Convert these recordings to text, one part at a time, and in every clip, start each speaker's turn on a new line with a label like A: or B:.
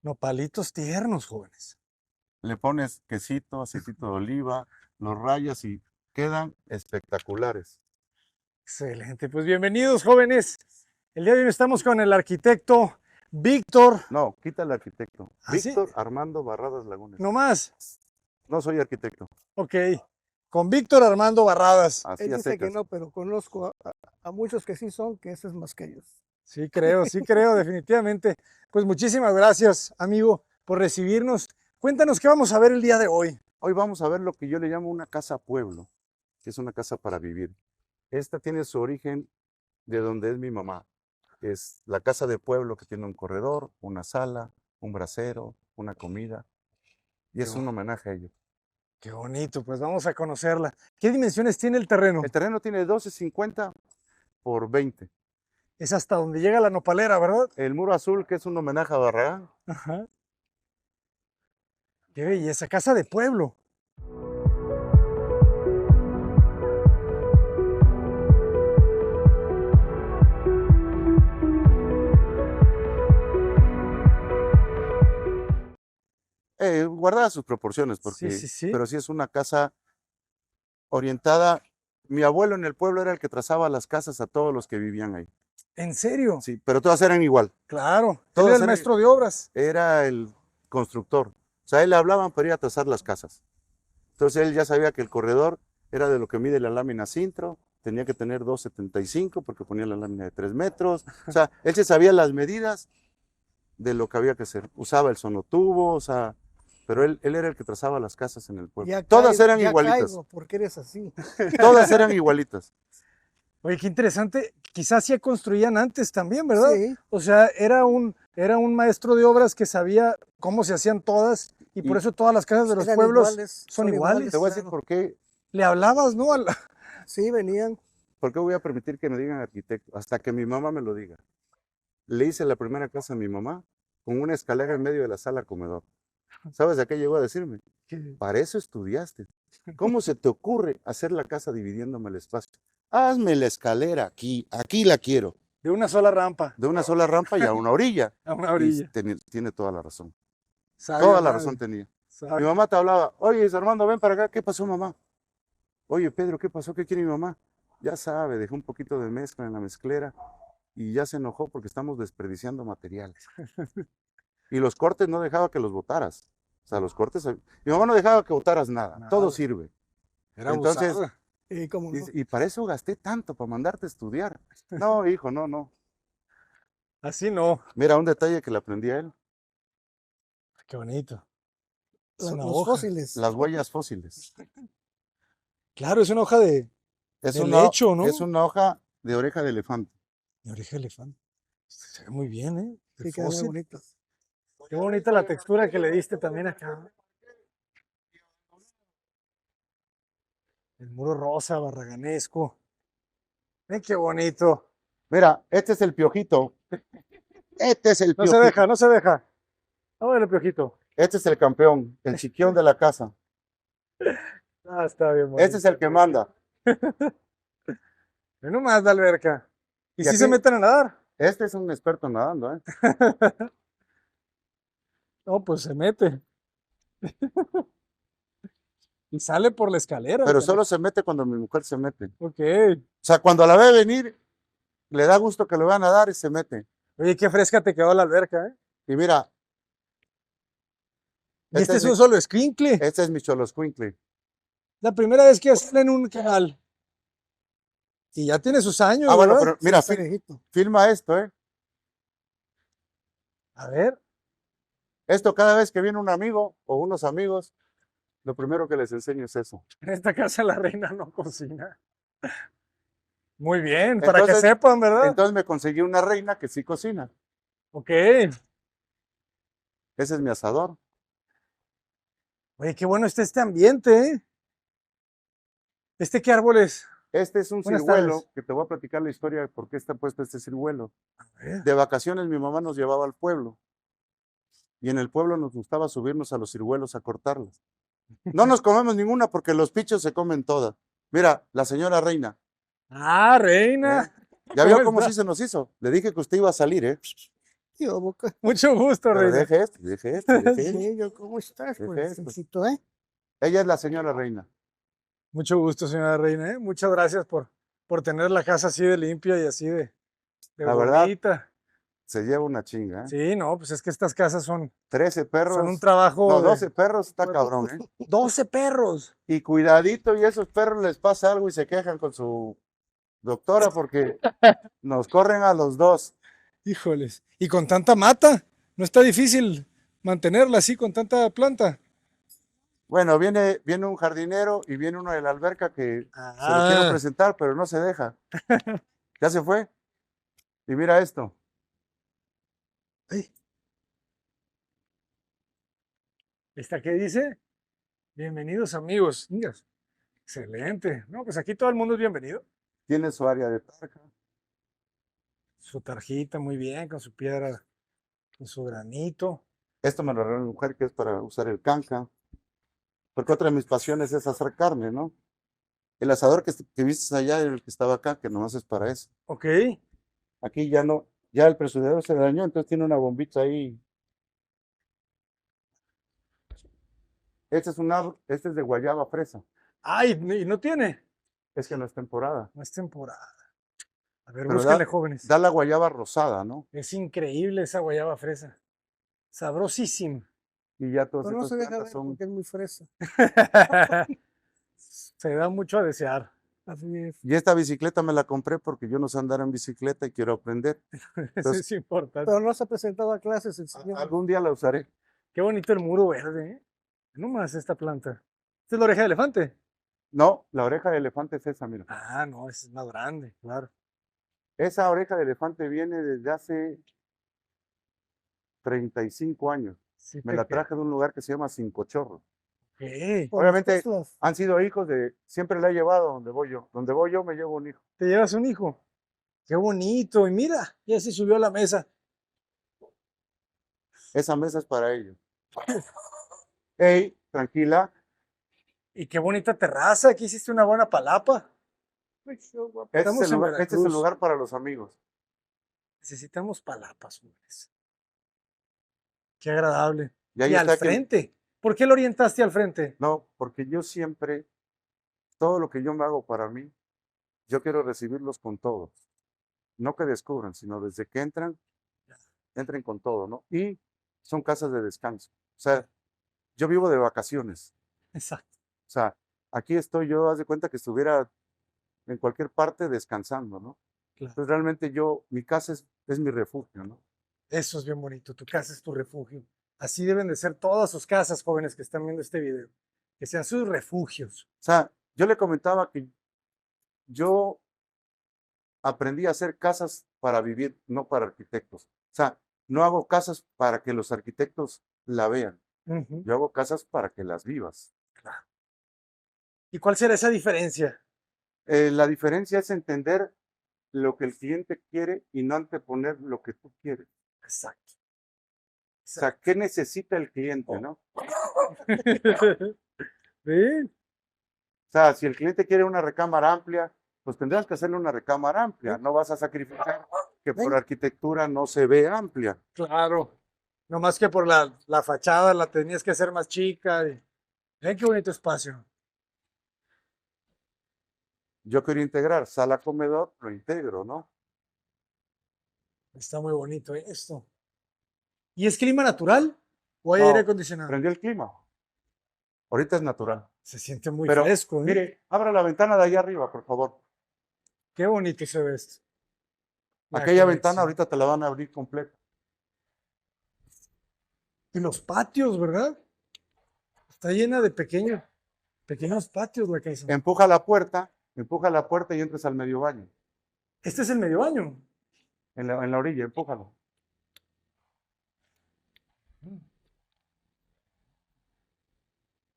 A: Nopalitos tiernos, jóvenes.
B: Le pones quesito, aceitito de oliva, los rayas y quedan espectaculares.
A: Excelente. Pues bienvenidos, jóvenes. El día de hoy estamos con el arquitecto Víctor.
B: No, quita el arquitecto.
A: ¿Ah, sí?
B: Víctor Armando Barradas Lagunes.
A: No más.
B: No soy arquitecto.
A: Ok. Con Víctor Armando Barradas.
B: Así
C: Él
B: a
C: dice que
B: secas.
C: no, pero conozco a muchos que sí son, que ese es más que ellos.
A: Sí creo, definitivamente. Pues muchísimas gracias, amigo, por recibirnos. Cuéntanos qué vamos a ver el día de hoy.
B: Hoy vamos a ver lo que yo le llamo una casa pueblo, que es una casa para vivir. Esta tiene su origen de donde es mi mamá. Es la casa de pueblo que tiene un corredor, una sala, un brasero, una comida. Y es un homenaje a ellos.
A: Qué bonito, pues vamos a conocerla. ¿Qué dimensiones tiene el terreno?
B: El terreno tiene 12.50 por 20.
A: Es hasta donde llega la nopalera, ¿verdad?
B: El muro azul, que es un homenaje a Barragán.
A: Ajá. Qué belleza, casa de pueblo.
B: Guardada sus proporciones, porque,
A: Sí.
B: pero sí es una casa orientada. Mi abuelo en el pueblo era el que trazaba las casas a todos los que vivían ahí.
A: ¿En serio?
B: Sí, pero todas eran igual.
A: Claro. Él
B: Todas
A: era el
B: eran-
A: maestro de obras.
B: Era el constructor. O sea, a él le hablaban para ir a trazar las casas. Entonces él ya sabía que el corredor era de lo que mide la lámina Sintro, tenía que tener 2,75 porque ponía la lámina de 3 metros. O sea, él se sabía las medidas de lo que había que hacer. Usaba el sonotubo, o sea, pero él era el que trazaba las casas en el pueblo. Todas eran igualitas.
C: Caigo, porque eres así.
B: Todas eran igualitas.
A: Oye, qué interesante. Quizás ya construían antes también, ¿verdad?
C: Sí.
A: O sea, era un maestro de obras que sabía cómo se hacían todas y por eso todas las casas de los
C: Eran
A: pueblos
C: iguales,
A: son iguales.
B: Te voy a decir
C: claro.
B: por qué
A: Le hablabas, ¿no?
C: Sí, venían.
B: voy a permitir que me digan arquitecto, hasta que mi mamá me lo diga. Le hice la primera casa a mi mamá con una escalera en medio de la sala comedor. ¿Sabes a qué llegó a decirme? Para eso estudiaste. ¿Cómo se te ocurre hacer la casa dividiéndome el espacio? Hazme la escalera aquí la quiero.
A: De una sola rampa.
B: De una sola rampa y a una orilla.
A: A una orilla.
B: Y tiene toda la razón.
A: Sabia
B: Toda la
A: madre.
B: razón tenía.
A: Sabia.
B: Mi mamá te hablaba, oye, Armando, ven para acá, ¿qué pasó, mamá? Oye, Pedro, ¿qué pasó? ¿Qué quiere mi mamá? Ya sabe, dejó un poquito de mezcla en la mezclera y ya se enojó porque estamos desperdiciando materiales. Y los cortes no dejaba que los botaras. O sea, los cortes, mi mamá no dejaba que botaras nada. Todo sirve.
A: Era
B: Entonces,
A: abusada.
C: ¿Cómo no?
B: y para eso gasté tanto, para mandarte a estudiar. No, hijo, no.
A: Así no.
B: Mira, un detalle que le aprendí a él.
A: Qué bonito. Es
C: Los
A: una hoja.
C: fósiles.
B: Las huellas fósiles.
A: Claro, es una hoja de lecho, ¿no?
B: Es una hoja de oreja de elefante.
A: De oreja de elefante. Se ve muy bien, ¿eh?
C: Sí,
A: El
C: quedan muy
A: fósil.
C: bonitos.
A: Qué bonita la textura que le diste también acá. El muro rosa, barraganesco. ¡Ay, qué bonito!
B: Mira, este es el piojito. Este es el
A: No
B: piojito.
A: se deja, no se deja. Vamos a ver el piojito.
B: Este es el campeón, el chiquión de la casa.
A: Ah, está bien bonito.
B: Este es el que manda.
A: Ve nomás la alberca. ¿Y
B: ¿Y
A: si
B: aquí?
A: se meten a nadar?
B: Este es un experto nadando, ¿eh?
A: No, pues se mete. Y sale por la escalera.
B: Pero solo se mete cuando mi mujer se mete. O
A: Ok.
B: sea, cuando la ve venir, le da gusto que le van a dar y se mete.
A: Oye, qué fresca te quedó la alberca, ¿eh?
B: Y mira,
A: Y este es un solo escuincle.
B: este es mi choloscuincle.
A: La primera vez que sale en un canal. Y ya tiene sus años,
B: Ah, bueno,
A: ¿verdad?
B: pero mira,
C: Sí, está viejito.
B: filma esto, ¿eh?
A: A ver.
B: Esto cada vez que viene un amigo o unos amigos, lo primero que les enseño es eso.
A: En esta casa la reina no cocina. Muy bien, para que
B: Entonces-
A: sepan, ¿verdad?
B: Entonces me conseguí una reina que sí cocina.
A: Ok.
B: Ese es mi asador.
A: Oye, qué bueno está este ambiente, ¿eh? ¿Este qué árbol es?
B: Este es un
A: Buenas
B: ciruelo,
A: tardes.
B: que te voy a platicar la historia de por qué está puesto este ciruelo.
A: A ver.
B: De vacaciones mi mamá nos llevaba al pueblo. Y en el pueblo nos gustaba subirnos a los ciruelos a cortarlos. No nos comemos ninguna porque los pichos se comen todas. Mira, la señora reina.
A: Ah, reina.
B: ¿Ya vio
A: ¿Cómo
B: cómo
A: está?
B: sí se nos hizo? Le dije que usted iba a salir, ¿eh?
C: Yo, Boca.
A: Mucho gusto,
B: Pero
A: Reina.
B: deje esto, deje esto, deje esto.
C: Sí, yo, ¿cómo estás? Pues,
B: Perfecto.
C: felicito, ¿eh?
B: Ella es la señora Reina.
A: Mucho gusto, señora Reina, ¿eh? Muchas gracias por tener la casa así de limpia y así de
B: La verdad,
A: bonita.
B: se lleva una chinga, ¿eh?
A: Sí, no, pues es que estas casas son
B: 13
A: un
B: perros.
A: trabajo
B: No,
A: de
B: 12 perros está cabrón, ¿eh?
A: 12 perros.
B: Y cuidadito, y a esos perros les pasa algo y se quejan con su doctora porque nos corren a los dos.
A: Híjoles. Y con tanta mata, no está difícil mantenerla así con tanta planta.
B: Bueno, viene un jardinero y viene uno de la alberca que se lo quiero
A: Ah,
B: presentar, pero no se deja. Ya se fue. Y mira esto.
A: ay, ¿esta qué dice? Bienvenidos amigos. Mira, excelente. No, pues aquí todo el mundo es bienvenido.
B: Tiene su área de tarja.
A: Su tarjita muy bien, con su piedra, con su granito.
B: Esto me lo regaló mi mujer, que es para usar el canca. Porque otra de mis pasiones es hacer carne, ¿no? El asador que viste allá era el que estaba acá, que nomás es para eso.
A: Ok.
B: Aquí ya no, ya el presudador se dañó, entonces tiene una bombita ahí. Este es de guayaba fresa.
A: Ay, y no tiene.
B: Es que no es temporada.
A: No es temporada. A ver,
B: Pero
A: búsquenle, jóvenes.
B: da la guayaba rosada, ¿no?
A: Es increíble esa guayaba fresa. Sabrosísimo.
B: Y ya todas
C: Pero no
B: estas
C: se deja
B: plantas
C: ver
B: son.
C: porque es muy fresa.
A: Se da mucho a desear.
C: Así es.
B: Y esta bicicleta me la compré porque yo no sé andar en bicicleta y quiero aprender.
A: Eso
B: Entonces,
A: es importante.
C: Pero no se ha presentado a clases el señor.
B: algún día la usaré.
A: Qué bonito el muro verde, ¿eh? No más esta planta. ¿Esta es la oreja de elefante?
B: No, la oreja de elefante es esa, mira.
A: Ah, no, esa es más grande, claro.
B: Esa oreja de elefante viene desde hace 35 años.
A: Sí,
B: Me la traje de un lugar que se llama Cinco Chorros.
A: ¿Qué?
C: Por los
B: Obviamente
C: Teslas.
B: han sido hijos de, siempre la he llevado donde voy yo. Donde voy yo me llevo un hijo.
A: ¿Te llevas un hijo? Qué bonito. Y mira, ya se subió a la mesa.
B: Esa mesa es para ellos. Hey, tranquila.
A: Y qué bonita terraza. Aquí hiciste una buena palapa.
C: Pues yo, guapo.
A: Estamos en
B: Este es el
A: Veracruz.
B: lugar para los amigos.
A: Necesitamos palapas, hombres. Qué agradable.
B: Y ahí
A: Y al
B: está que,
A: frente. ¿Por qué lo orientaste al frente?
B: no, porque yo siempre, todo lo que yo me hago para mí, yo quiero recibirlos con todo. No que descubran, sino desde que entran, entren con todo, ¿no? Y son casas de descanso. O sea, yo vivo de vacaciones.
A: Exacto.
B: O sea, aquí estoy yo, haz de cuenta que estuviera en cualquier parte descansando, ¿no?
A: Claro.
B: Entonces realmente yo, mi casa es mi refugio, ¿no?
A: Eso es bien bonito. Tu casa es tu refugio. Así deben de ser todas sus casas, jóvenes que están viendo este video. Que sean sus refugios.
B: O sea, yo le comentaba que yo aprendí a hacer casas para vivir, no para arquitectos. O sea, no hago casas para que los arquitectos la vean.
A: Ujú.
B: Yo hago casas para que las vivas.
A: ¿Y cuál será esa diferencia?
B: La diferencia es entender lo que el cliente quiere y no anteponer lo que tú quieres.
A: Exacto.
B: O sea, ¿qué necesita el cliente, no?
A: ¿Sí?
B: O sea, si el cliente quiere una recámara amplia, pues tendrás que hacerle una recámara amplia. No vas a sacrificar que por arquitectura no se ve amplia.
A: Claro. No más que por la fachada la tenías que hacer más chica. Ven qué bonito espacio.
B: Yo quiero integrar sala comedor, lo integro, ¿no?
A: Está muy bonito esto. ¿Y es clima natural o hay
B: No,
A: aire acondicionado?
B: prendió el clima. Ahorita es natural.
A: Se siente muy
B: Pero,
A: fresco, ¿eh?
B: mire, abra la ventana de allá arriba, por favor.
A: Qué bonito se ve esto. La
B: Aquella ventana
A: conexión.
B: ahorita te la van a abrir completa.
A: Y los patios, ¿verdad? Está llena de pequeños patios la casa.
B: Empuja la puerta y entras al medio baño.
A: Este es el medio baño.
B: En la orilla, empújalo.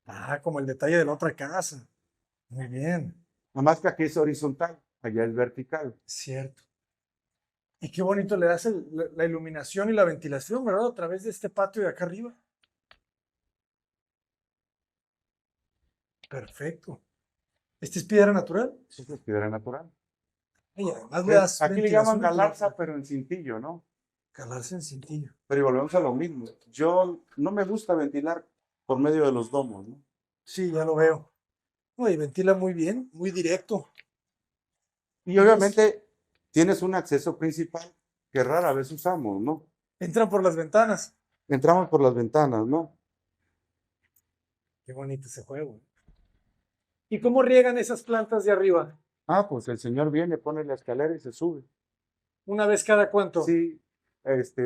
A: Ah, como el detalle de la otra casa. Muy bien,
B: Nada más que aquí es horizontal, allá es vertical.
A: cierto. Y qué bonito le das la iluminación y la ventilación, ¿verdad? A través de este patio de acá arriba. Perfecto. ¿Este es piedra natural?
B: Eso es piedra natural.
A: Y además le das
B: Aquí le
A: ventilación
B: llaman
A: y calor.
B: galarza, pero en cintillo, ¿no?
A: Calarse en cintillo.
B: Pero y volvemos a lo mismo. Yo no me gusta ventilar por medio de los domos, ¿no?
A: Sí, ya lo veo. No, y ventila muy bien, muy directo.
B: Y obviamente tienes un acceso principal que rara vez usamos, ¿no?
A: Entran por las ventanas.
B: Entramos por las ventanas, ¿no?
A: Qué bonito ese juego. ¿Y cómo riegan esas plantas de arriba?
B: Ah, pues el señor viene, pone la escalera y se sube.
A: ¿Una vez cada cuánto?
B: Sí,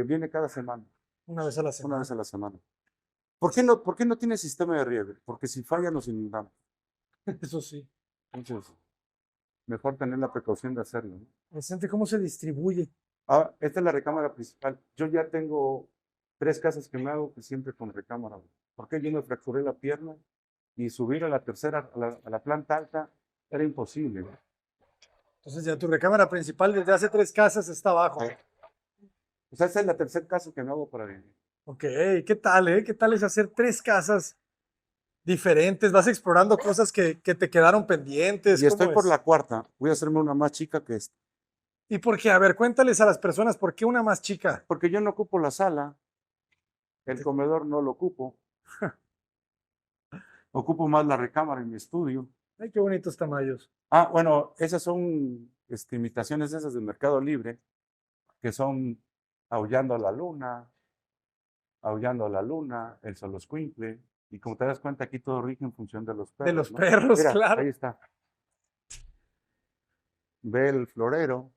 B: viene cada semana,
A: Una vez a la
B: una
A: semana.
B: vez a la semana. Por qué no tiene sistema de riego? Porque si falla nos inundamos.
A: Eso sí.
B: Entonces, mejor tener la precaución de hacerlo, ¿no?
A: Interesante cómo se distribuye.
B: Ah, esta es la recámara principal. Yo ya tengo 3 casas que me hago que siempre con recámara, güey. Porque yo me fracturé la pierna y subir a la tercera, a la planta alta, era imposible, güey.
A: Entonces ya tu recámara principal desde hace 3 casas está abajo.
B: O sea, esa es la tercera casa que me hago para vivir.
A: Ok, ¿qué tal, eh? ¿Qué tal es hacer 3 casas diferentes? Vas explorando cosas que te quedaron pendientes.
B: Y estoy
A: ¿Cómo
B: por
A: es?
B: la cuarta. Voy a hacerme una más chica que esta.
A: ¿Y por qué? A ver, cuéntales a las personas por qué una más chica.
B: Porque yo no ocupo la sala, el comedor no lo ocupo. Ocupo más la recámara en mi estudio.
A: Ay, qué bonitos tamaños.
B: Ah, bueno, esas son imitaciones esas de Mercado Libre, que son aullando a la luna, el soloscuincle, y como te das cuenta aquí todo rige en función de los perros.
A: De los
B: ¿no?
A: perros,
B: Mira,
A: claro.
B: ahí está. Ve el florero.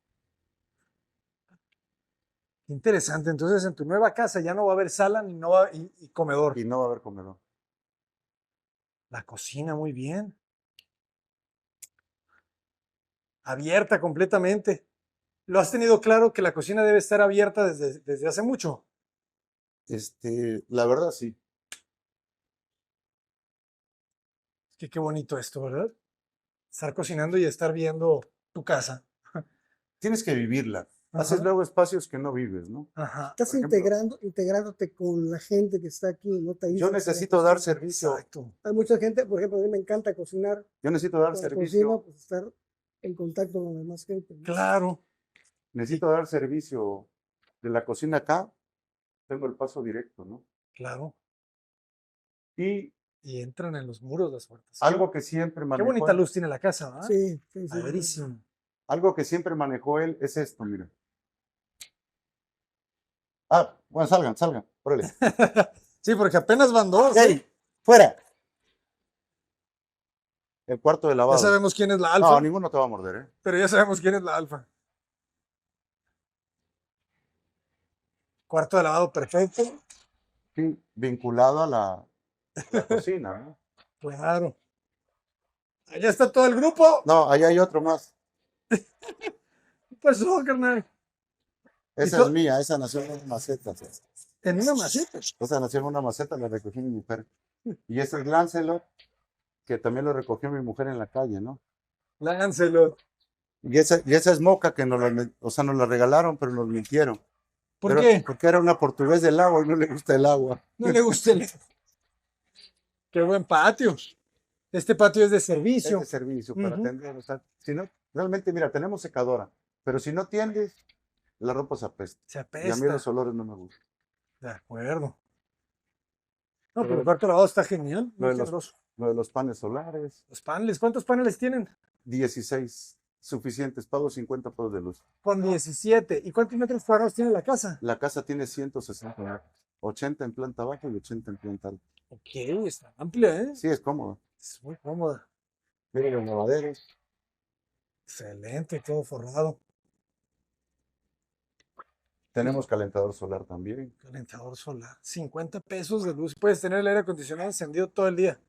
A: Interesante. Entonces, en tu nueva casa ya no va a haber sala ni no va, y comedor.
B: Y no va a haber comedor.
A: La cocina, muy bien. Abierta completamente. ¿Lo has tenido claro que la cocina debe estar abierta desde hace mucho?
B: La verdad sí.
A: Es que qué bonito esto, ¿verdad? Estar cocinando y estar viendo tu casa.
B: Tienes que vivirla. Haces
A: Ajá.
B: luego espacios que no vives, ¿no?
A: Ajá.
C: Estás
B: Por ejemplo,
C: integrándote con la gente que está aquí, no te
B: Yo
C: aíslas de la
B: necesito dar
C: cocina.
B: servicio.
A: Exacto.
C: Hay mucha gente, por ejemplo, a mí me encanta cocinar,
B: Yo necesito dar
C: con la
B: servicio.
C: cocina, pues estar en contacto con la demás gente, ¿no?
A: Claro.
B: Necesito dar servicio de la cocina acá. Tengo el paso directo, ¿no?
A: Claro.
B: Y
A: Y entran en los muros las puertas.
B: algo que siempre
A: Qué
B: manejó
A: bonita
B: él,
A: luz tiene la casa, ¿verdad?
C: Sí, sí, sí.
A: Padrísimo.
B: algo que siempre manejó él es esto, mira. Ah, bueno, salgan, órale.
A: Sí, porque apenas van 2.
B: ¡Ey! ¡Fuera! El cuarto de
A: Ya
B: lavado.
A: sabemos quién es la alfa,
B: No, ninguno te va a morder, ¿eh?
A: pero ya sabemos quién es la alfa. Cuarto de lavado perfecto.
B: Sí, vinculado a la cocina, ¿no?
A: Claro. Allá está todo el grupo.
B: No, ahí hay otro más.
A: ¿Qué pasó, carnal?
B: Esa
A: to-
B: es mía, esa nació en una maceta.
A: En una maceta.
B: Esa nació en una maceta, la recogió mi mujer. Y ese es Lancelot, que también lo recogió mi mujer en la calle, ¿no?
A: Lancelot.
B: Y esa es Moca, que o sea, nos la regalaron, pero nos mintieron.
A: ¿Por qué?
B: Porque era una portugués del agua y no le gusta el agua.
A: No le gusta el... Qué buen patio. Este patio es de
B: Es
A: servicio.
B: de servicio para
A: Ujú.
B: atender. O sea, si no, realmente, mira, tenemos secadora, pero si no tiendes, la ropa se apesta.
A: Se
B: Y a mí
A: apesta.
B: los olores no me gustan.
A: De acuerdo. No, pero
B: Pero
A: el cuarto lavado está genial.
B: Lo
A: Muy
B: de los,
A: generoso.
B: lo de los panes solares,
A: Los paneles. ¿Cuántos paneles tienen?
B: 16 suficientes, pago 50 pesos de luz.
A: Con 17. ¿Y cuántos metros cuadrados tiene la casa?
B: La casa tiene 160 metros, 80 en planta baja y 80 en planta alta.
A: Ok, está amplia, ¿eh?
B: Sí, es cómodo.
A: Es muy cómoda.
B: Miren los lavaderos.
A: Excelente, todo forrado.
B: Tenemos calentador solar también.
A: Calentador solar. 50 pesos de luz. Puedes tener el aire acondicionado encendido todo el día.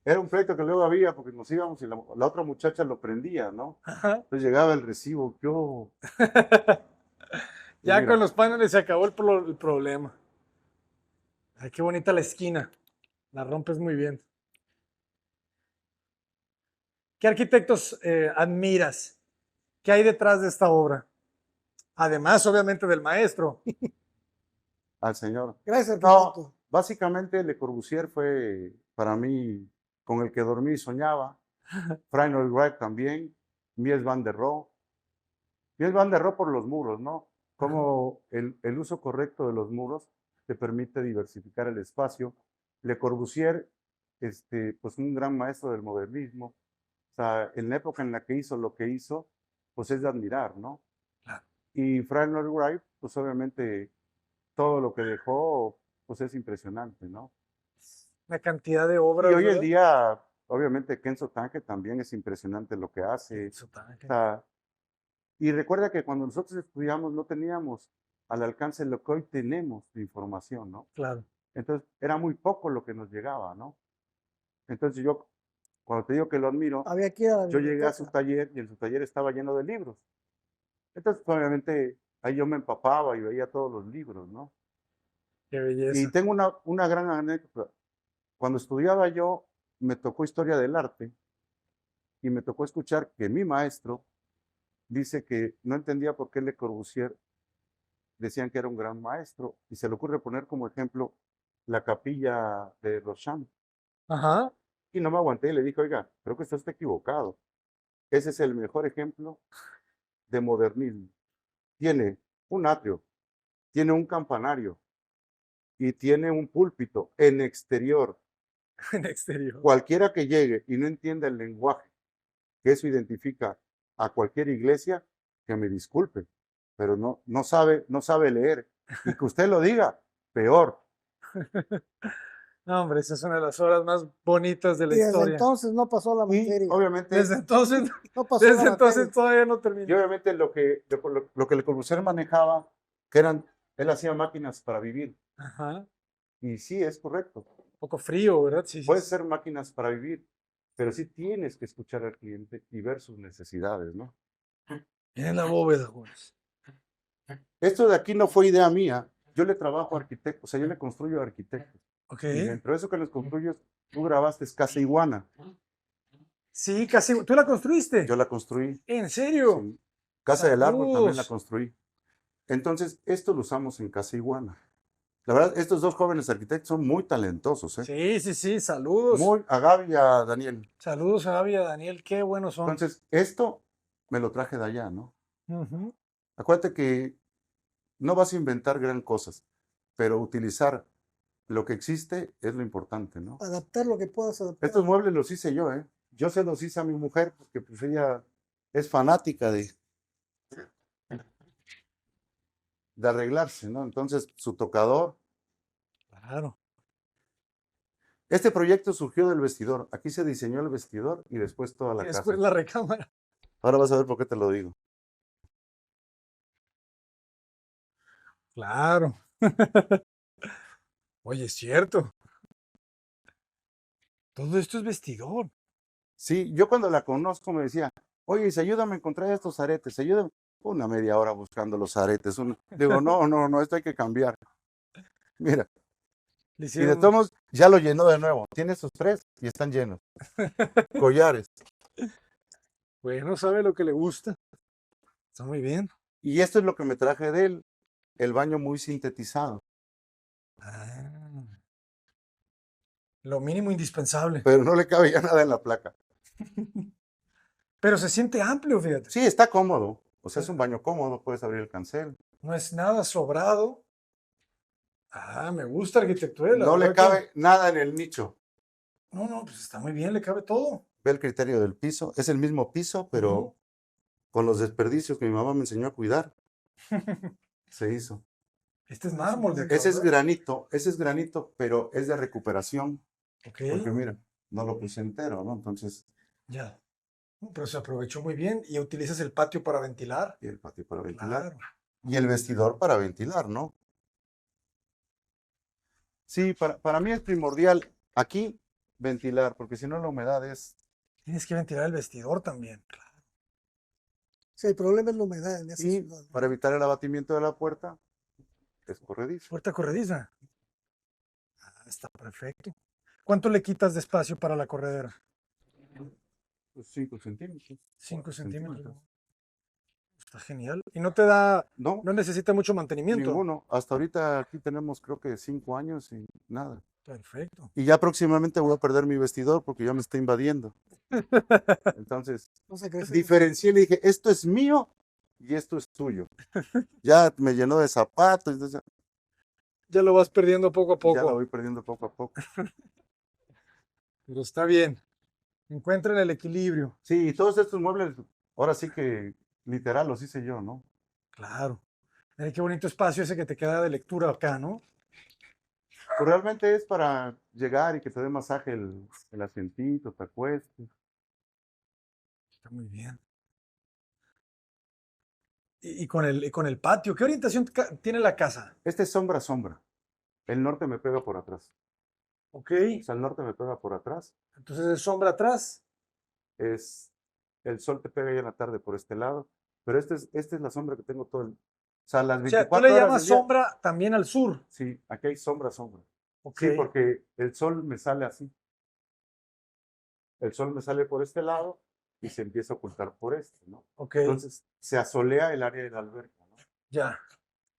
B: Era un proyecto que luego había porque nos íbamos y la otra muchacha lo prendía, ¿no?
A: Ajá.
B: Entonces llegaba el recibo. Yo,
A: Ya
B: mira.
A: con los paneles se acabó el problema. Ay, qué bonita la esquina. La rompes muy bien. ¿Qué arquitectos admiras? ¿Qué hay detrás de esta obra? Además, obviamente, del maestro.
B: Al señor.
C: Gracias,
B: No,
C: arquitecto.
B: básicamente Le Corbusier fue para mí con el que dormí y soñaba. Frank Lloyd Wright también. Mies van der Rohe. Mies van der Rohe por los muros, ¿no? cómo el uso correcto de los muros te permite diversificar el espacio. Le Corbusier, pues un gran maestro del modernismo, o sea, en la época en la que hizo lo que hizo, pues es de admirar, ¿no?
A: Claro.
B: Y Frank Lloyd Wright, pues obviamente todo lo que dejó, pues es impresionante, ¿no?
A: La cantidad de
B: Y
A: obras,
B: hoy en
A: ¿verdad?
B: día, obviamente Kenzo Tange también es impresionante lo que hace.
A: Eso
B: O
A: también.
B: sea, y recuerda que cuando nosotros estudiamos no teníamos al alcance lo que hoy tenemos de información, ¿no?
A: Claro.
B: Entonces era muy poco lo que nos llegaba, ¿no? Entonces yo, cuando te digo que lo admiro,
C: Había que ir a la
B: yo llegué a su
C: biblioteca.
B: taller y en su taller estaba lleno de libros. Entonces, pues, obviamente, ahí yo me empapaba y veía todos los libros, ¿no?
A: Qué
B: Y
A: belleza.
B: tengo una gran anécdota. Cuando estudiaba yo, me tocó historia del arte y me tocó escuchar que mi maestro dice que no entendía por qué Le Corbusier decían que era un gran maestro y se le ocurre poner como ejemplo la capilla de Rocham.
A: Ajá.
B: Y no me aguanté y le dije, oiga, creo que usted está equivocado. Ese es el mejor ejemplo de modernismo. Tiene un atrio, tiene un campanario y tiene un púlpito en exterior.
A: En exterior.
B: Cualquiera que llegue y no entienda el lenguaje que eso identifica a cualquier iglesia, que me disculpe, pero no sabe leer. Y que usted lo diga, peor.
A: No, hombre, esa es una de las obras más bonitas de la
C: Y desde
A: historia.
C: entonces no pasó la
B: Y
C: materia.
B: obviamente,
A: Desde entonces,
C: No pasó la
A: desde entonces
C: materia.
A: todavía no
B: y
A: terminó.
B: obviamente lo que Le Corbusier manejaba, que él hacía máquinas para vivir.
A: Ajá.
B: Y sí, es correcto.
A: Un poco frío, ¿verdad? Sí, sí.
B: Puedes ser máquinas para vivir, pero sí tienes que escuchar al cliente y ver sus necesidades, ¿no?
A: Viene la bóveda, Jules.
B: Esto de aquí no fue idea mía. Yo le trabajo a arquitectos, o sea, yo le construyo a arquitectos.
A: Ok.
B: Y dentro de eso que les construyes, tú grabaste Casa Iguana.
A: Sí, casi. ¿Tú la construiste?
B: Yo la construí.
A: ¿En serio?
B: Sí. Casa del Árbol también la
A: Saludos.
B: construí. Entonces, esto lo usamos en Casa Iguana. La verdad, estos dos jóvenes arquitectos son muy talentosos, ¿eh?
A: Sí, sí, sí. Saludos.
B: Muy a Gaby y a Daniel.
A: Saludos a Gaby y a Daniel. Qué buenos son.
B: Entonces, esto me lo traje de allá, ¿no?
A: Ujú.
B: Acuérdate que no vas a inventar gran cosas, pero utilizar lo que existe es lo importante, ¿no?
C: Adaptar lo que puedas adaptar.
B: Estos muebles los hice yo, ¿eh? Yo se los hice a mi mujer porque pues ella es fanática de arreglarse, ¿no? Entonces, su tocador.
A: Claro.
B: Este proyecto surgió del vestidor. Aquí se diseñó el vestidor y después toda
A: Y
B: la
A: después
B: casa.
A: la recámara.
B: Ahora vas a ver por qué te lo digo.
A: Claro. Oye, es cierto. Todo esto es vestidor.
B: Sí, yo cuando la conozco me decía, oye, ayúdame a encontrar estos aretes, ayúdame. Una media hora buscando los aretes. Digo, no, esto hay que cambiar. Mira,
A: Le
B: y de
A: hicieron.
B: todos modos, ya lo llenó de nuevo. Tiene esos tres y están llenos. Collares.
A: Bueno, sabe lo que le gusta. Está muy bien.
B: Y esto es lo que me traje de él, el baño muy sintetizado.
A: Ah, lo mínimo indispensable.
B: Pero no le cabe ya nada en la placa.
A: Pero se siente amplio, fíjate.
B: Sí, está cómodo. O sea, es un baño cómodo, puedes abrir el cancel.
A: No es nada sobrado. Ah, me gusta la arquitectura. La
B: No le
A: verdad
B: cabe nada en el nicho.
A: No, pues está muy bien, le cabe todo.
B: Ve el criterio del piso. Es el mismo piso, pero
A: Ujú.
B: con los desperdicios que mi mamá me enseñó a cuidar, se hizo.
A: Este es mármol de acá,
B: Ese
A: ¿verdad?
B: es granito, pero es de recuperación.
A: Ok,
B: Porque mira, no lo puse entero, ¿no? Entonces,
A: ya. Pero se aprovechó muy bien y utilizas el patio para ventilar.
B: y el patio para ventilar.
A: Claro.
B: Y el vestidor para ventilar, ¿no? Sí, para mí es primordial aquí ventilar, porque si no la humedad es...
A: Tienes que ventilar el vestidor también. Claro.
C: Sí, el problema es la humedad en esa
B: Y
C: ciudad.
B: para evitar el abatimiento de la puerta, es corredizo.
A: Puerta corrediza. Ah, está perfecto. ¿Cuánto le quitas de espacio para la corredera?
B: 5 centímetros.
A: 5
B: 4
A: centímetros. Está genial. Y no te da,
B: No,
A: no necesita mucho mantenimiento.
B: ninguno. Hasta ahorita aquí tenemos creo que 5 años y nada.
A: Perfecto.
B: Y ya próximamente voy a perder mi vestidor porque ya me está invadiendo. Entonces,
C: No se crece.
B: diferencié, le dije, esto es mío y esto es tuyo. Ya me llenó de zapatos, entonces
A: Ya lo vas perdiendo poco a
B: ya la
A: poco,
B: voy perdiendo poco a poco.
A: pero está bien. Encuentren el equilibrio.
B: Sí, y todos estos muebles, ahora sí que literal los hice yo, ¿no?
A: Claro. Ay, qué bonito espacio ese que te queda de lectura acá, ¿no?
B: Pues realmente es para llegar y que te dé masaje el asientito, te acuestes.
A: Está muy bien. Y con el patio, ¿qué orientación tiene la casa?
B: Este es sombra a sombra. El norte me pega por atrás.
A: Ok,
B: O sea, el norte me pega por atrás.
A: entonces es sombra atrás.
B: Es, el sol te pega ya en la tarde por este lado. Pero esta es la sombra que tengo todo el... O sea, las
A: O sea, tú le
B: 24 horas
A: llamas
B: del día.
A: sombra también al sur.
B: Sí, aquí hay sombra a sombra.
A: Ok,
B: Sí, porque el sol me sale así. El sol me sale por este lado y se empieza a ocultar por este, ¿no?
A: ok,
B: Entonces se asolea el área de la alberca, ¿no?
A: ya.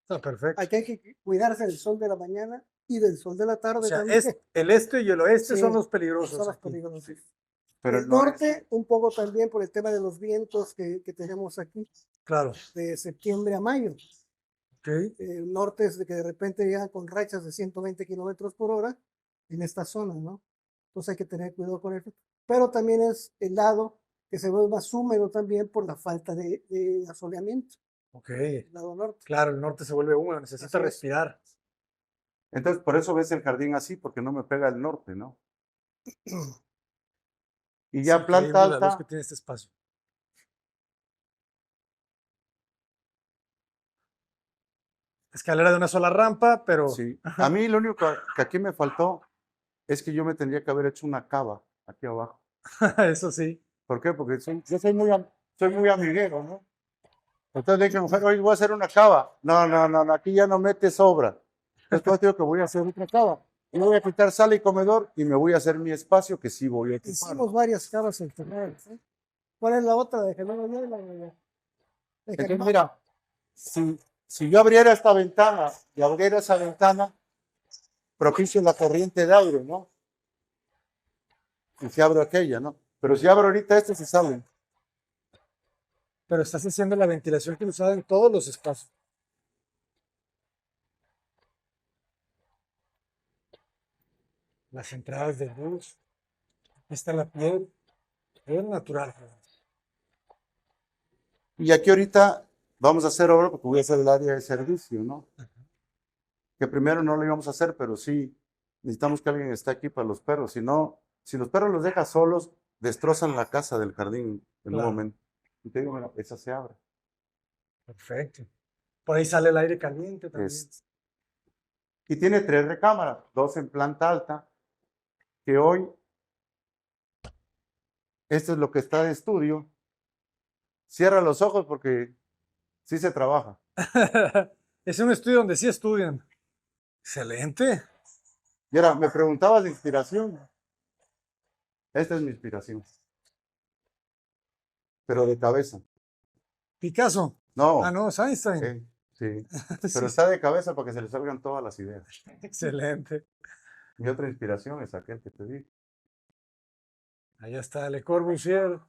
A: Está perfecto.
C: Aquí hay que cuidarse del sol de la mañana y del sol de la
A: O
C: tarde
A: sea,
C: también.
A: el este y el oeste
C: Sí,
A: son los peligrosos
C: son los
A: aquí.
C: peligrosos.
B: Pero
C: El
B: no
C: norte, un poco también por el tema de los vientos que tenemos aquí,
A: Claro.
C: de septiembre a mayo.
A: Ok,
C: El norte es de que de repente llegan con rachas de 120 kilómetros por hora en esta zona, ¿no? Entonces hay que tener cuidado con eso. Pero también es el lado que se vuelve más húmedo también por la falta de asoleamiento,
A: ok.
C: el lado norte.
A: Claro, el norte se vuelve húmedo, necesita
C: Así es.
A: respirar.
B: Entonces, por eso ves el jardín así, porque no me pega el norte, ¿no? Y
A: Es
B: ya planta
A: increíble la luz que
B: alta,
A: tiene este espacio. Escalera de una sola rampa, pero
B: sí. A mí lo único que aquí me faltó es que yo me tendría que haber hecho una cava aquí abajo.
A: eso sí.
B: ¿Por qué? Porque yo soy muy amiguero, ¿no? Entonces le dije, mujer, hoy voy a hacer una cava. No, no, no, no, aquí ya no metes obra. Entonces digo que voy a hacer otra cava. Y voy a quitar sala y comedor y me voy a hacer mi espacio que sí voy a ocupar.
C: Hicimos varias cavas en Torreón, ¿sí? ¿Cuál es la otra de Germán Oña y la de
B: Entonces,
C: Germán?
B: mira, si yo abriera esta ventana y abriera esa ventana, propicio la corriente de aire, ¿no? Y si abro aquella, ¿no? Pero si abro ahorita este, se sale.
A: Pero estás haciendo la ventilación que usada en todos los espacios. Las entradas de luz. Aquí está la piel natural.
B: Y aquí ahorita vamos a hacer obra porque voy a hacer el área de servicio, ¿no? Que primero no lo íbamos a hacer, pero sí necesitamos que alguien esté aquí para los perros. Si no, si los perros los dejas solos, destrozan la casa del jardín en un
A: Claro.
B: momento. Y te digo, bueno, esa se abre.
A: Perfecto. Por ahí sale el aire caliente también.
B: Y tiene 3 recámaras, 2 en planta alta, que hoy, esto es lo que está de estudio. Cierra los ojos porque sí se trabaja.
A: Es un estudio donde sí estudian. Excelente.
B: Y ahora, me preguntabas de inspiración. Esta es mi inspiración. Pero de cabeza.
A: Picasso.
B: No.
A: Ah, no, es Einstein.
B: Sí.
A: Sí,
B: Pero está de cabeza para que se le salgan todas las ideas.
A: excelente.
B: Mi otra inspiración es aquel que te di.
A: Allá está Le Corbusier.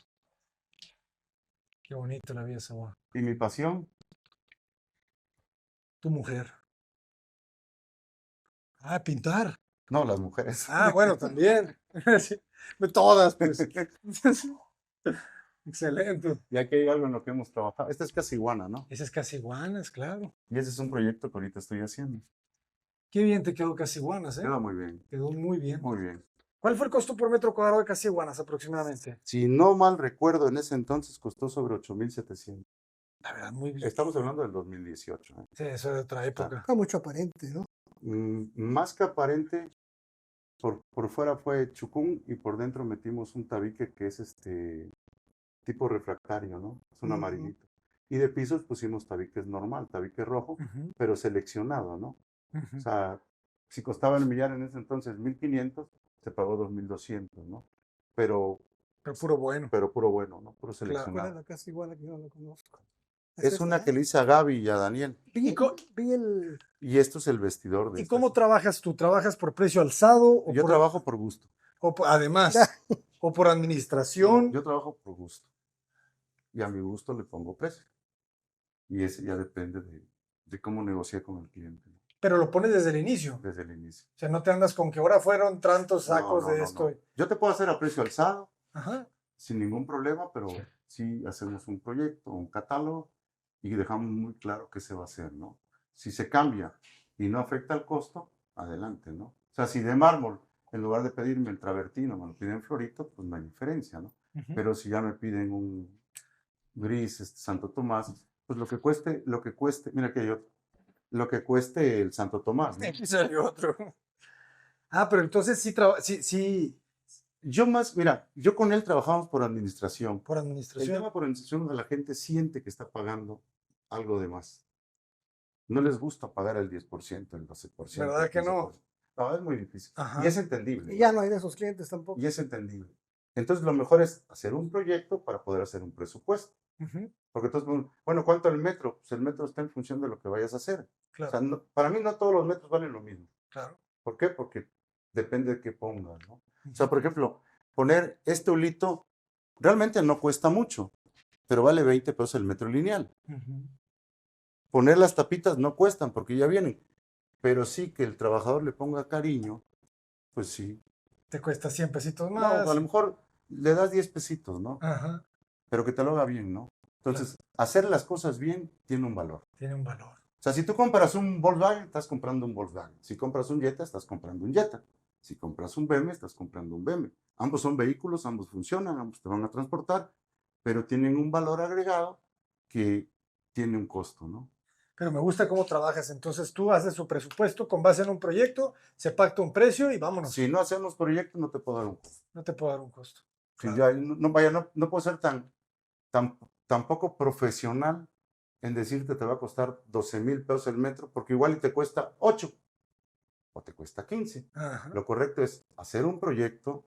A: Qué bonito la vida Savoy.
B: Y mi pasión,
A: Tu mujer. Ah, pintar.
B: no, las mujeres.
A: Ah, bueno, también. Sí, de todas, pues. Excelente.
B: Y aquí hay algo en lo que hemos trabajado. Esta es Casiguana, ¿no?
A: Ese es Casiguanas, claro.
B: Y ese es un proyecto que ahorita estoy haciendo.
A: Qué bien te quedó Casiguanas, ¿eh?
B: Queda muy bien,
A: Quedó muy bien.
B: muy bien.
A: ¿Cuál fue el costo por metro cuadrado de Casiguanas aproximadamente?
B: Si no mal recuerdo, en ese entonces costó sobre 8,700.
A: La verdad, muy bien.
B: Estamos hablando del 2018. ¿Eh?
A: Sí, eso es de otra época.
C: Está mucho aparente, ¿no?
B: Más que aparente, por fuera fue chucún y por dentro metimos un tabique que es tipo refractario, ¿no? Es un amarillito. Y de pisos pusimos tabiques normal, tabique rojo,
A: Ujú,
B: pero seleccionado, ¿no?
A: ujú.
B: O sea, si costaba el millar en ese entonces 1,500, se pagó 2,200, ¿no? Pero,
A: Pero puro bueno.
B: pero puro bueno, ¿no? Puro
A: Claro.
C: ¿Cuál es
B: seleccionado.
C: la casa igual que yo no lo conozco?
B: Es una que le hice a Gaby y a Daniel.
C: Vi,
A: co-
C: vi el...
B: Y esto es el vestidor de
A: ¿Y
B: esta.
A: cómo trabajas tú? ¿Trabajas por precio alzado o
B: Yo
A: por,
B: trabajo por gusto.
A: además, o por administración?
B: Yo trabajo por gusto. Y a mi gusto le pongo precio. y ese ya depende de cómo negociar con el cliente, ¿no?
A: Pero lo pones desde el inicio.
B: Desde el inicio.
A: O sea, no te andas con que ahora fueron tantos
B: No,
A: sacos
B: no,
A: de
B: no,
A: esto.
B: no. Yo te puedo hacer a precio alzado,
A: Ajá.
B: sin ningún problema, pero sí hacemos un proyecto, un catálogo y dejamos muy claro qué se va a hacer, ¿no? Si se cambia y no afecta el costo, adelante, ¿no? O sea, si de mármol, en lugar de pedirme el travertino, me lo piden florito, pues no hay diferencia, ¿no?
A: Ujú.
B: Pero si ya me piden un gris, Santo Tomás, pues lo que cueste, mira que hay otro, lo que cueste el Santo Tomás, ¿no?
A: Aquí salió otro. Ah, pero entonces sí,
B: Mira, yo con él trabajamos por administración.
A: por
B: El
A: administración.
B: tema por administración donde la gente siente que está pagando algo de más. No les gusta pagar el 10%, el 12%.
A: ¿Verdad
B: el
A: que no?
B: 15%. No, es muy difícil.
A: Ajá.
B: Y es entendible.
C: Y ya no hay de esos clientes tampoco.
B: Y es entendible. Entonces, lo mejor es hacer un proyecto para poder hacer un presupuesto.
A: Ujú.
B: Porque entonces, bueno, ¿cuánto el metro? Pues el metro está en función de lo que vayas a hacer.
A: Claro,
B: O sea, para mí no todos los metros valen lo mismo.
A: claro.
B: ¿Por qué? Porque depende de qué pongas, ¿no? O sea, por ejemplo, poner este hulito realmente no cuesta mucho, pero vale 20 pesos el metro lineal.
A: Ujú.
B: Poner las tapitas no cuestan porque ya vienen, pero sí que el trabajador le ponga cariño, pues sí.
A: Te cuesta 100 pesitos
B: No,
A: más.
B: a lo mejor le das 10 pesitos, ¿no?
A: Ajá.
B: Pero que te lo haga bien, ¿no? Entonces, hacer las cosas bien tiene un valor.
A: Tiene un valor.
B: O sea, si tú compras un Volkswagen, estás comprando un Volkswagen. Si compras un Jetta, estás comprando un Jetta. Si compras un BMW, estás comprando un BMW. Ambos son vehículos, ambos funcionan, ambos te van a transportar, pero tienen un valor agregado que tiene un costo, ¿no?
A: Pero me gusta cómo trabajas. Entonces tú haces su presupuesto con base en un proyecto, se pacta un precio y vámonos.
B: Si no hacemos proyectos, no te puedo dar un costo.
A: No te puedo dar un costo.
B: Si
A: Claro.
B: ya, no puedo ser tan poco profesional en decirte te va a costar 12,000 pesos el metro, porque igual y te cuesta 8 o te cuesta 15.
A: Ajá.
B: Lo correcto es hacer un proyecto,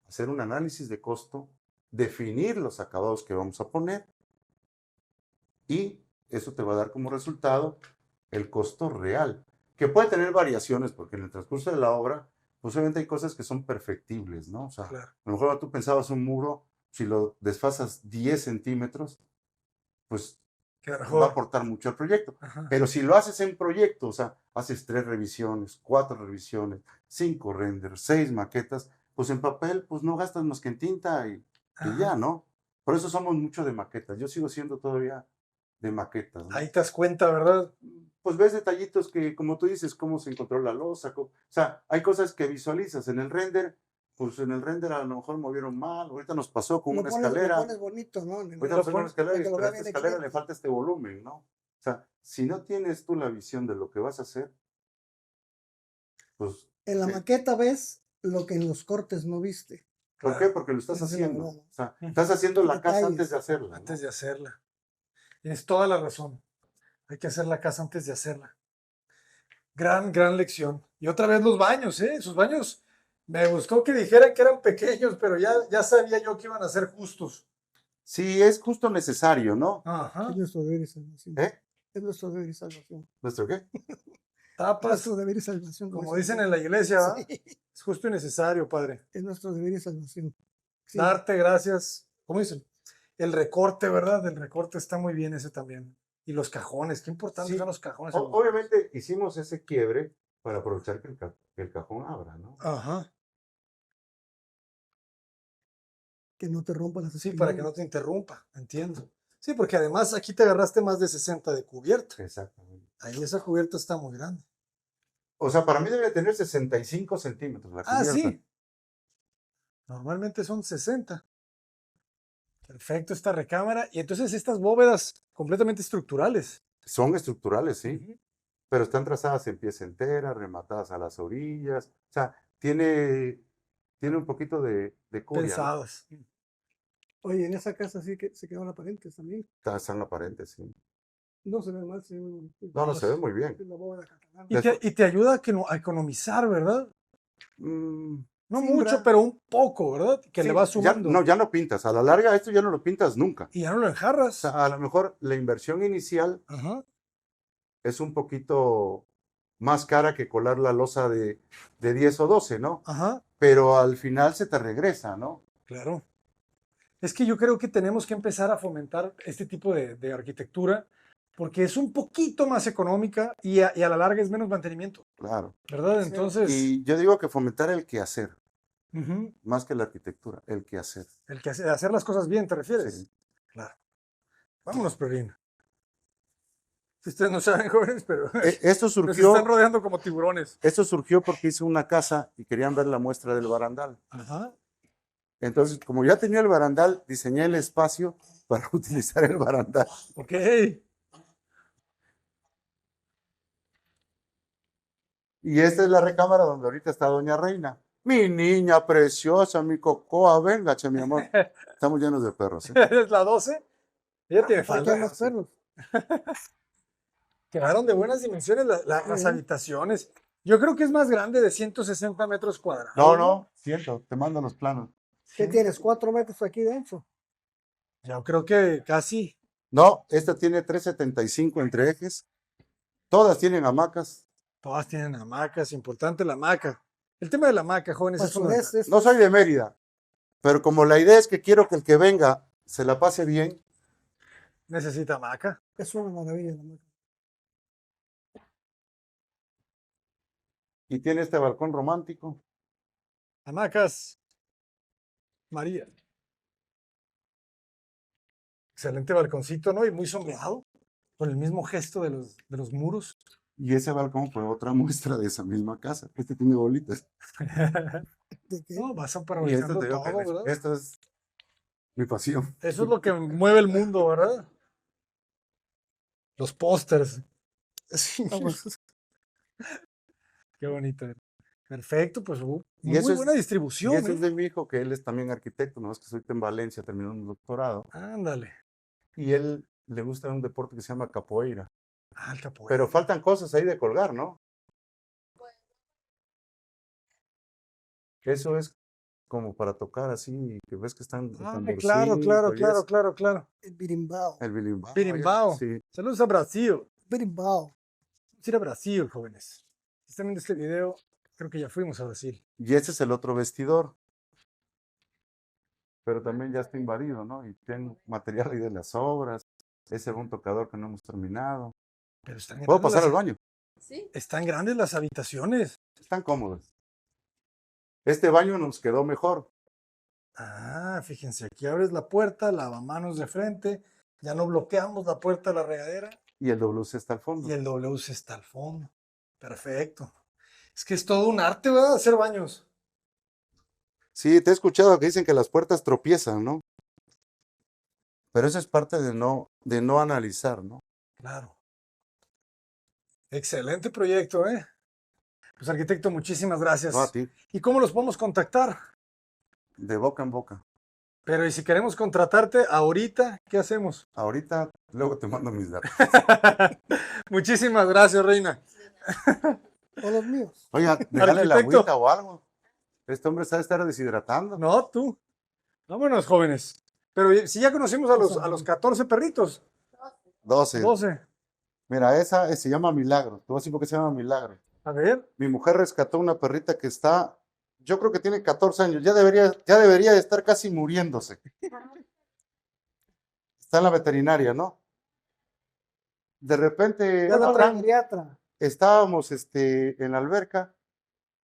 B: hacer un análisis de costo, definir los acabados que vamos a poner y eso te va a dar como resultado el costo real, que puede tener variaciones porque en el transcurso de la obra, pues obviamente hay cosas que son perfectibles, ¿no? O sea,
A: Claro.
B: a lo mejor tú pensabas un muro, si lo desfasas 10 centímetros, pues
A: Queda
B: va a
A: mejor.
B: aportar mucho al proyecto.
A: Ajá.
B: Pero si lo haces en proyecto, o sea, haces 3 revisiones, 4 revisiones, 5 renders, 6 maquetas, pues en papel, pues no gastas más que en tinta y
A: Ajá.
B: ya, ¿no? Por eso somos mucho de maquetas. Yo sigo siendo todavía de maquetas, ¿no?
A: Ahí te das cuenta, ¿verdad?
B: Pues ves detallitos que, como tú dices, cómo se encontró la losa. O sea, hay cosas que visualizas en el render, pues en el render a lo mejor movieron mal. Ahorita nos pasó con una
C: Lo
B: escalera.
C: pones bonito, ¿no?
B: Ahorita
A: Lo
B: nos una
A: pones
B: escalera y
C: para que lo
B: pero a
C: vea
B: esta
C: bien el
B: escalera le
C: cliente.
B: falta este volumen, ¿no? O sea, si no tienes tú la visión de lo que vas a hacer, pues,
C: En la maqueta ves lo que en los cortes no viste.
B: ¿por qué?
A: Claro.
B: Porque lo estás
C: Esa es la
B: haciendo.
C: verdad.
B: O sea, estás haciendo la casa
C: Detalles.
B: antes de hacerla, ¿no?
A: Antes de hacerla. Tienes toda la razón. Hay que hacer la casa antes de hacerla. Gran lección. Y otra vez los baños, ¿eh? Sus baños, me gustó que dijeran que eran pequeños, pero ya sabía yo que iban a ser justos.
B: Sí, es justo necesario, ¿no?
A: Ajá.
C: Es nuestro deber y salvación.
B: ¿Eh?
C: Es nuestro deber y salvación.
B: ¿Nuestro qué?
C: Es
A: Tapas,
C: nuestro deber y salvación.
A: como dicen en la iglesia, ¿verdad?
C: Sí,
A: Es justo y necesario, padre.
C: es nuestro deber y salvación. Sí.
A: Darte gracias. ¿Cómo dicen? El recorte, ¿verdad? El recorte está muy bien ese también. Y los cajones, qué importantes
B: Sí.
A: son los cajones.
B: Obviamente hicimos ese quiebre para aprovechar que el cajón abra, ¿no?
A: Ajá.
C: Que no te rompa las
A: Sí, para que
C: espinillas.
A: no te interrumpa, entiendo. Sí, porque además aquí te agarraste más de 60 de cubierta.
B: Exactamente.
A: Ahí esa cubierta está muy grande.
B: O sea, para mí debe tener 65 centímetros la
A: Ah,
B: cubierta.
A: sí. Normalmente son 60. Perfecto, esta recámara. Y entonces estas bóvedas completamente estructurales.
B: Son estructurales, sí,
A: Ujú.
B: pero están trazadas en pieza entera, rematadas a las orillas. O sea, tiene un poquito de curia, ¿no?
A: Pensadas.
C: Oye, en esa casa sí que se quedaron aparentes también.
B: Están aparentes, sí.
C: No se ve mal, se ve
B: No, se ve muy bien.
C: la bóveda catalana.
A: Y te ayuda a economizar, ¿verdad?
B: Mm,
A: No
C: Simbra.
A: mucho, pero un poco, ¿verdad? Que
B: sí,
A: le vas sumando.
B: ya no pintas. A la larga esto ya no lo pintas nunca.
A: Y ya no lo
B: O
A: enjarras.
B: sea, a lo mejor la inversión inicial
A: Ajá.
B: es un poquito más cara que colar la losa de 10 o 12, ¿no?
A: Ajá.
B: Pero al final se te regresa, ¿no?
A: Claro. Es que yo creo que tenemos que empezar a fomentar este tipo de arquitectura porque es un poquito más económica y a la larga es menos mantenimiento,
B: Claro.
A: ¿verdad?
C: Sí.
A: Entonces,
B: Y yo digo que fomentar el quehacer,
A: ujú,
B: más que la arquitectura, el quehacer.
A: el que hacer las cosas bien, ¿te refieres?
B: Sí.
A: Claro. Vámonos, Perlín. Si ustedes no saben, jóvenes, pero
B: Esto
A: nos están
B: surgió,
A: rodeando como tiburones.
B: esto surgió porque hice una casa y querían ver la muestra del barandal.
A: Ajá.
B: Entonces, como ya tenía el barandal, diseñé el espacio para utilizar el barandal.
A: Ok.
B: Y esta es la recámara donde ahorita está Doña Reina. Mi niña preciosa, mi cocoa, venga, che, mi amor. Estamos llenos de perros, ¿eh?
A: ¿Es la 12? Ella tiene
C: ¿Para qué
A: falda.
C: más perros?
A: Quedaron de buenas dimensiones las
C: Sí.
A: habitaciones. Yo creo que es más grande de 160 metros cuadrados.
B: No, siento, te mando los planos.
C: ¿Qué tienes? 4 metros aquí dentro.
A: Yo creo que casi.
B: No, esta tiene 375 entre ejes. Todas tienen hamacas.
A: Todas tienen hamacas, importante la hamaca. El tema de la hamaca, jóvenes,
C: Pues
A: es fundamental.
B: No soy de Mérida, pero como la idea es que quiero que el que venga se la pase bien,
A: Necesita hamaca.
C: es una maravilla. La máquina.
B: y tiene este balcón romántico.
A: Hamacas. María. Excelente balconcito, ¿no? Y muy sombreado. Con el mismo gesto de los muros.
B: Y ese balcón fue otra muestra de esa misma casa. Este tiene bolitas.
C: ¿De qué?
A: No, vas
B: Y esto
A: aprovechando
B: te digo que
A: todo, ¿verdad?
B: esto es mi pasión.
A: Eso es lo que mueve el mundo, ¿verdad? Los pósters. Sí,
C: Ah, pues,
A: qué bonito. Perfecto, pues
B: Y
A: muy
B: eso es-
A: buena
B: Y
A: distribución,
B: eso
A: ¿eh?
B: es de mi hijo, que él es también arquitecto, no es que estoy en Valencia terminando un doctorado.
A: Ándale.
B: Y él le gusta un deporte que se llama capoeira.
A: Ah, el capoeira.
B: Pero faltan cosas ahí de colgar, ¿no? Eso es como para tocar así, que ves que están el
A: Ah,
B: tamborcito
A: claro, claro,
B: y
A: claro,
B: eso.
A: claro, claro.
C: el birimbao.
B: El bilimbao.
A: Berimbau.
B: Sí.
A: Saludos a Brasil.
C: Birimbao.
A: Vamos a ir a Brasil, jóvenes. Si están viendo este video, creo que ya fuimos a Brasil.
B: Y ese es el otro vestidor. Pero también ya está invadido, ¿no? Y tengo material ahí de las obras. Ese era un tocador que no hemos terminado.
A: Pero están
B: ¿Puedo
A: grandes
B: pasar al
A: las,
B: baño?
D: Sí.
A: están grandes las habitaciones.
B: Están cómodos. Este baño nos quedó mejor.
A: Ah, fíjense, aquí abres la puerta, lavamanos de frente, ya no bloqueamos la puerta de la regadera
B: Y el WC está al fondo.
A: y el WC está al fondo. Perfecto. Es que es todo un arte, ¿verdad? Hacer baños.
B: Sí, te he escuchado que dicen que las puertas tropiezan, ¿no? Pero eso es parte de no analizar, ¿no?
A: Claro. Excelente proyecto, ¿eh? Pues arquitecto, muchísimas gracias.
B: No a ti,
A: ¿Y cómo los podemos contactar?
B: de boca en boca.
A: Pero y si queremos contratarte ahorita, ¿qué hacemos?
B: Ahorita, luego te mando mis datos.
A: Muchísimas gracias, Reina.
C: O los míos.
B: Oiga, déjale la
A: Arquitecto.
B: agüita o algo. Este hombre sabe estar deshidratando.
A: No, tú. Vámonos, jóvenes. Pero si ya conocimos a los 14 perritos,
B: 12.
A: 12.
B: Mira, esa se llama Milagro. Te voy a decir por qué se llama Milagro.
A: A ver,
B: Mi mujer rescató una perrita que está, yo creo que tiene 14 años. Ya debería de estar casi muriéndose. Está en la veterinaria, ¿no? De repente,
C: Ya la
B: Abraham,
C: pediatra.
B: estábamos en la alberca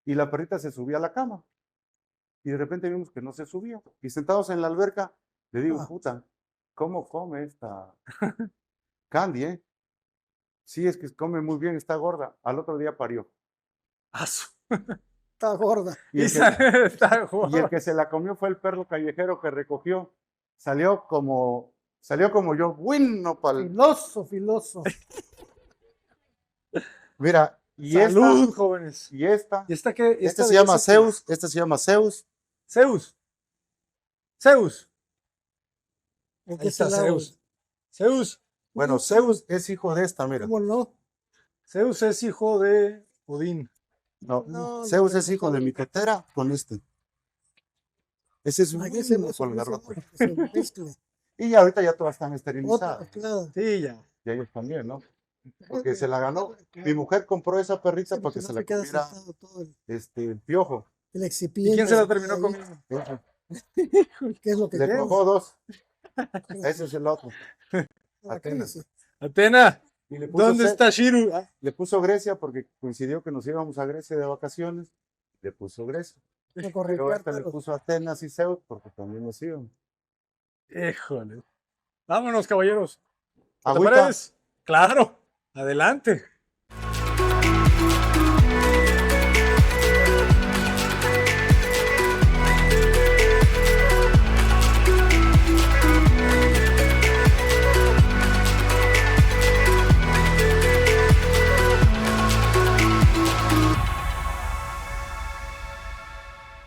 B: y la perrita se subía a la cama. Y de repente vimos que no se subía. Y sentados en la alberca, le digo,
C: Ah.
B: puta, ¿cómo come esta Candy, eh? Sí, es que come muy bien, está gorda. Al otro día parió.
A: asu.
C: Está gorda.
B: Y el, que,
A: Está
B: y el
A: guapo.
B: que se la comió fue el perro callejero que recogió. Salió como yo, bueno,
C: Filoso, filoso.
B: Mira, y
A: Salud, jóvenes.
B: y esta,
A: ¿Y esta qué?
B: esta
A: de
B: se llama
A: ese qué?
B: Zeus, esta se llama Zeus.
A: Zeus. Zeus.
C: ¿En
A: Ahí
C: qué
A: está
C: se lava?
A: Zeus. Zeus.
B: Bueno, Zeus es hijo de esta, mira.
C: ¿Cómo no?
A: Zeus es hijo de Odín.
B: No,
C: No,
B: Zeus
C: no,
B: es hijo de mi tetera con este. Ese es un
C: ¿Para qué se
B: bueno con el
C: eso?
B: garrote.
C: Que se mezcle.
B: Y ahorita ya todas están
C: Otra,
B: esterilizadas.
C: claro.
A: Sí, ya.
B: Y ellos también, ¿no? Porque se la ganó. Mi mujer compró esa perrita
C: Sí,
B: para que
C: porque
B: se
C: no
B: la
C: se queda
B: comiera
C: sentado todo
B: el piojo.
C: el
A: ¿Y
C: excipiente.
A: quién se la
C: se queda
A: terminó
C: ahí.
A: comiendo?
C: ¿Qué es lo que
B: Le
C: quieres?
B: cojó 2. Ese es el otro.
C: Ah,
B: Atenas.
C: cállese.
A: Atena,
B: Y le puso
A: ¿dónde
B: Ce-
A: está Shiru? Ah,
B: Le puso Grecia porque coincidió que nos íbamos a Grecia de vacaciones. Le puso Grecia.
C: No
B: Pero
C: corretear,
B: esta le
C: pero
B: puso Atenas y Zeus porque también nos íbamos.
A: híjole. Vámonos, caballeros. ¿Te
B: Agüita.
A: parece? Claro, adelante.